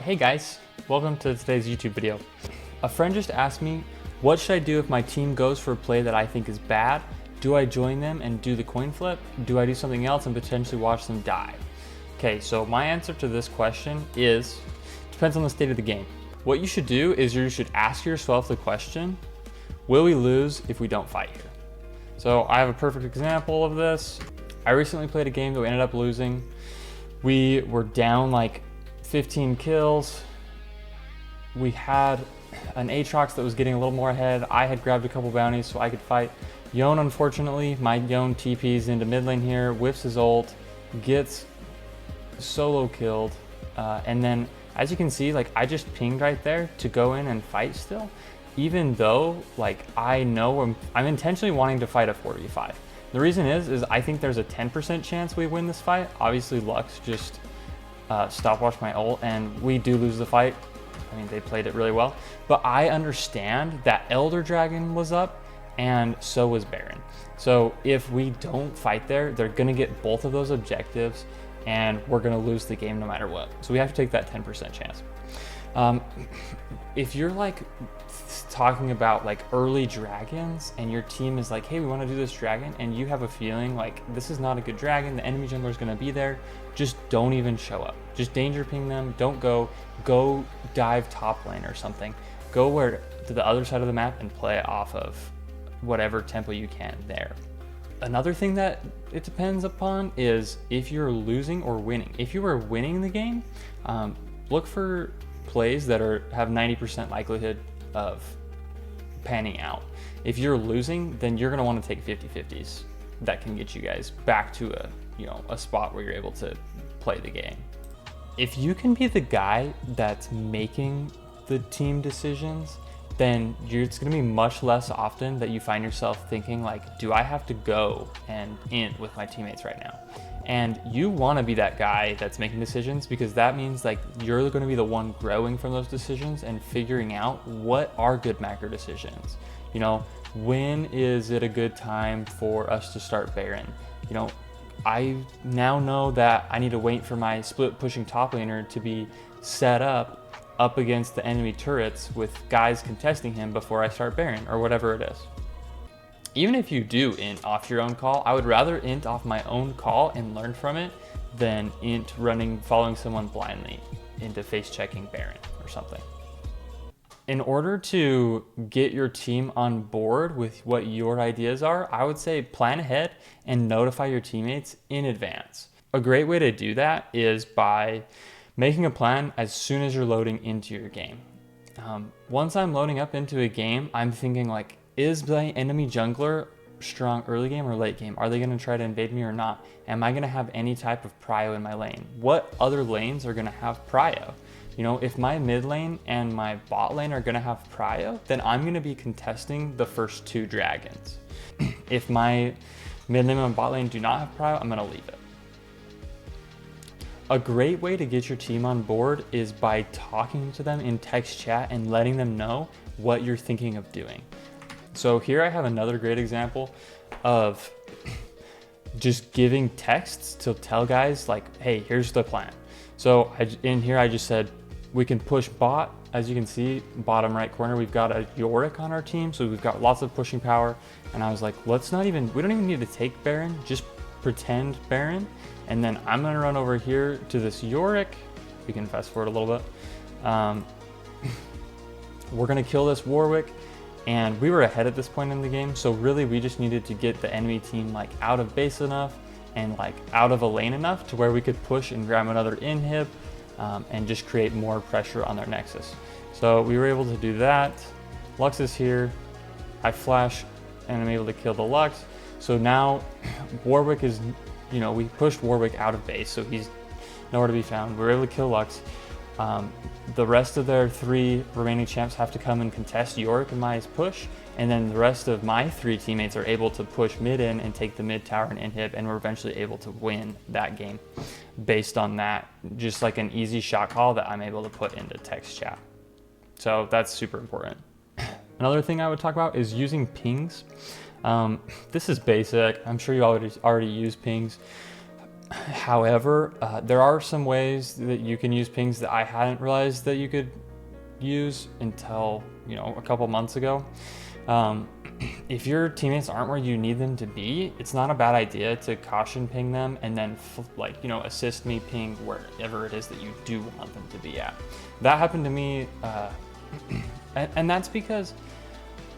Hey guys, welcome to today's YouTube video. A friend just asked me, what should I do if my team goes for a play that I think is bad? Do I join them and do the coin flip? Do I do something else and potentially watch them die? Okay, so my answer to this question is, depends on the state of the game. What you should do is you should ask yourself the question, will we lose if we don't fight here? So I have a perfect example of this. I recently played a game that we ended up losing. We were down like 15 kills. We had an Aatrox that was getting a little more ahead. I had grabbed a couple bounties so I could fight. Sion, unfortunately, my Sion TPs into mid lane here, whiffs his ult, gets solo killed. And then as you can see, like I just pinged right there to go in and fight still, even though like I know I'm intentionally wanting to fight a 4v5. The reason is I think there's a 10% chance we win this fight. Obviously Lux just stopwatch my ult and we do lose the fight. I mean, they played it really well, but I understand that Elder Dragon was up and so was Baron. So if we don't fight there, they're gonna get both of those objectives and we're gonna lose the game no matter what. So we have to take that 10% chance. If you're like talking about like early dragons and your team is like, hey, we want to do this dragon, and you have a feeling like this is not a good dragon, the enemy jungler is going to be there, just don't even show up. Just danger ping them. Don't go dive top lane or something. Go to the other side of the map and play off of whatever tempo you can there. Another thing that it depends upon is if you're losing or winning. If you are winning the game, look for plays that have 90% likelihood of panning out. If you're losing, then you're going to want to take 50-50s that can get you guys back to a spot where you're able to play the game. If you can be the guy that's making the team decisions, then it's going to be much less often that you find yourself thinking like, do I have to go and int with my teammates right now? And you want to be that guy that's making decisions, because that means like you're going to be the one growing from those decisions and figuring out what are good macro decisions. You know, when is it a good time for us to start Baron? You know, I now know that I need to wait for my split pushing top laner to be set up against the enemy turrets with guys contesting him before I start Baron or whatever it is. Even if you do int off your own call, I would rather int off my own call and learn from it than int following someone blindly into face checking Baron or something. In order to get your team on board with what your ideas are, I would say plan ahead and notify your teammates in advance. A great way to do that is by making a plan as soon as you're loading into your game. Once I'm loading up into a game, I'm thinking like, is the enemy jungler strong early game or late game? Are they going to try to invade me or not? Am I going to have any type of prio in my lane? What other lanes are going to have prio? You know, if my mid lane and my bot lane are going to have prio, then I'm going to be contesting the first two dragons. If my mid lane and bot lane do not have prio, I'm going to leave it. A great way to get your team on board is by talking to them in text chat and letting them know what you're thinking of doing. So here I have another great example of just giving texts to tell guys like, hey, here's the plan. So in here I just said, we can push bot. As you can see, bottom right corner, we've got a Yorick on our team. So we've got lots of pushing power. And I was like, we don't even need to take Baron, just pretend Baron. And then I'm gonna run over here to this Yorick. We can fast forward a little bit. We're gonna kill this Warwick. And we were ahead at this point in the game, so really we just needed to get the enemy team like out of base enough and like out of a lane enough to where we could push and grab another inhib and just create more pressure on their nexus. So we were able to do that. Lux is here. I flash and I'm able to kill the Lux. So now Warwick is, we pushed Warwick out of base, so he's nowhere to be found. We were able to kill Lux. The rest of their three remaining champs have to come and contest Yorick and my push, and then the rest of my three teammates are able to push mid in and take the mid tower and inhib, and we're eventually able to win that game based on that, just like an easy shot call that I'm able to put into text chat. So that's super important. Another thing I would talk about is using pings. This is basic. I'm sure you already use pings. However, there are some ways that you can use pings that I hadn't realized that you could use until, a couple months ago. If your teammates aren't where you need them to be, it's not a bad idea to caution ping them and then assist me ping wherever it is that you do want them to be at. That happened to me, and that's because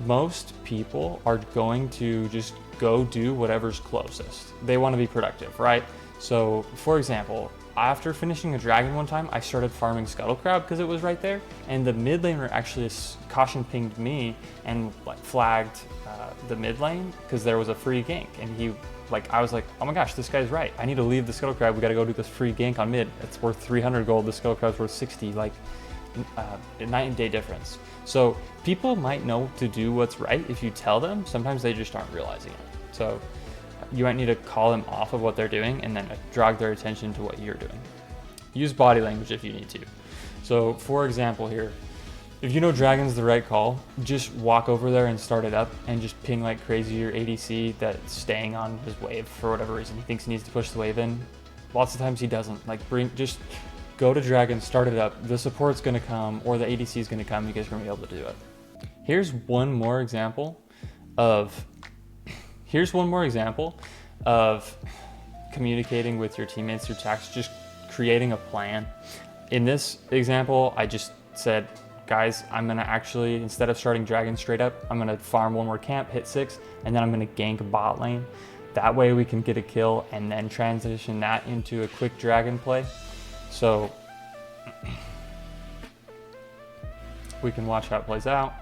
most people are going to just go do whatever's closest. They want to be productive, right? So for example, after finishing a dragon one time, I started farming Scuttle Crab because it was right there, and the mid laner actually caution pinged me and flagged the mid lane because there was a free gank, and I was like, oh my gosh, this guy's right. I need to leave the Scuttle Crab. We got to go do this free gank on mid. It's worth 300 gold. The Scuttle Crab's worth 60. Night and day difference. So people might know to do what's right if you tell them. Sometimes they just aren't realizing it. So you might need to call them off of what they're doing and then drag their attention to what you're doing. Use body language if you need to. So for example here, if you know dragon's the right call, just walk over there and start it up and just ping like crazy your ADC that's staying on his wave for whatever reason. He thinks he needs to push the wave in. Lots of times he doesn't. Just go to dragon, start it up. The support's gonna come or the ADC is gonna come. You guys are gonna be able to do it. Here's one more example of communicating with your teammates through text, just creating a plan. In this example, I just said, guys, I'm gonna actually, instead of starting dragon straight up, I'm gonna farm one more camp, hit 6, and then I'm gonna gank bot lane. That way we can get a kill and then transition that into a quick dragon play. So we can watch how it plays out.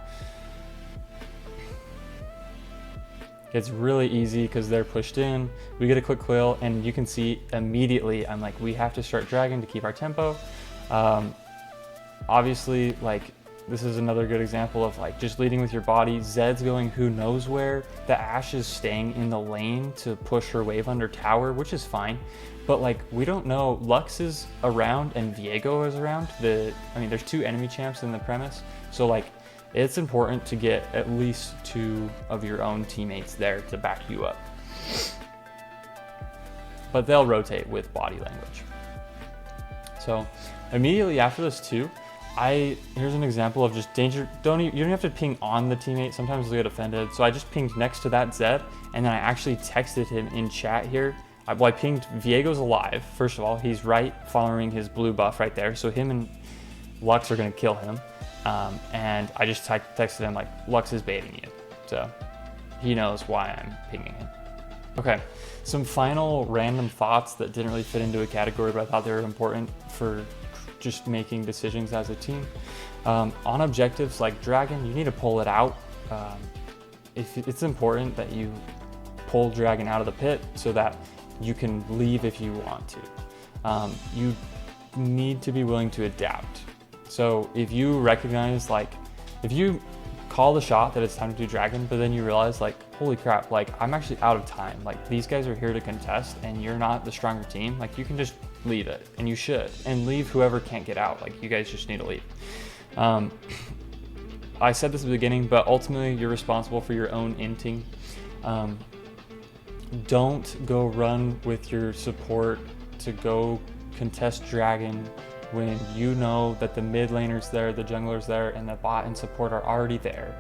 It's really easy because they're pushed in. We get a quick kill, and you can see immediately I'm like, we have to start dragon to keep our tempo. Obviously, this is another good example of just leading with your body. Zed's going who knows where. The Ashe is staying in the lane to push her wave under tower, which is fine. But we don't know. Lux is around and Viego is around. There's 2 enemy champs in the premise. So it's important to get at least 2 of your own teammates there to back you up. But they'll rotate with body language. So immediately after this too, here's an example of just danger. You don't have to ping on the teammate. Sometimes they'll get offended. So I just pinged next to that Zed, and then I actually texted him in chat here. I pinged Viego's alive. First of all, he's right following his blue buff right there. So him and Lux are gonna kill him. And I just texted him Lux is baiting you. So he knows why I'm pinging him. Okay, some final random thoughts that didn't really fit into a category, but I thought they were important for just making decisions as a team. On objectives like dragon, you need to pull it out. It's important that you pull dragon out of the pit so that you can leave if you want to. You need to be willing to adapt. So if you recognize, if you call the shot that it's time to do dragon, but then you realize holy crap, I'm actually out of time. These guys are here to contest and you're not the stronger team. You can just leave it, and you should, and leave whoever can't get out. You guys just need to leave. I said this at the beginning, but ultimately you're responsible for your own inting. Don't go run with your support to go contest dragon when you know that the mid laner's there, the jungler's there, and the bot and support are already there.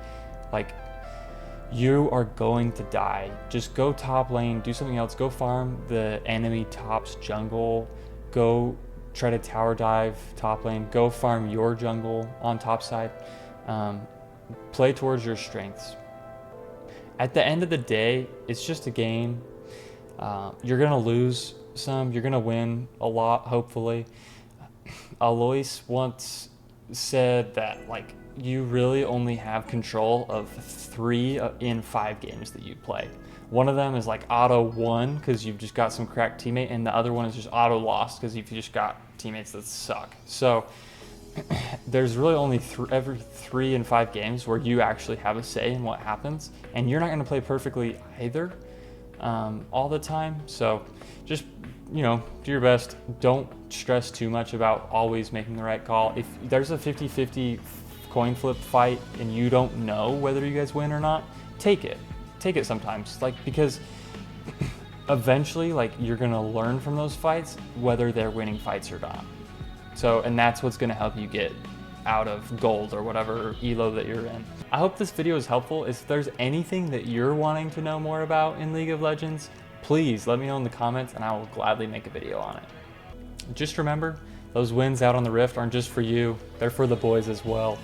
You are going to die. Just go top lane, do something else, go farm the enemy top's jungle, go try to tower dive top lane, go farm your jungle on top side. Play towards your strengths. At the end of the day, it's just a game. You're gonna lose some, you're gonna win a lot, hopefully. Alois once said that you really only have control of 3 in 5 games that you play. One of them is auto won because you've just got some cracked teammate, and the other one is just auto lost because you've just got teammates that suck. So there's really only every 3 in 5 games where you actually have a say in what happens, and you're not going to play perfectly either all the time. So just do your best. Don't stress too much about always making the right call. If there's a 50-50 coin flip fight and you don't know whether you guys win or not, take it sometimes, because eventually, like, you're gonna learn from those fights whether they're winning fights or not. So, and that's what's gonna help you get out of gold or whatever ELO that you're in. I hope this video is helpful. If there's anything that you're wanting to know more about in League of Legends, please let me know in the comments and I will gladly make a video on it. Just remember, those wins out on the Rift aren't just for you, they're for the boys as well.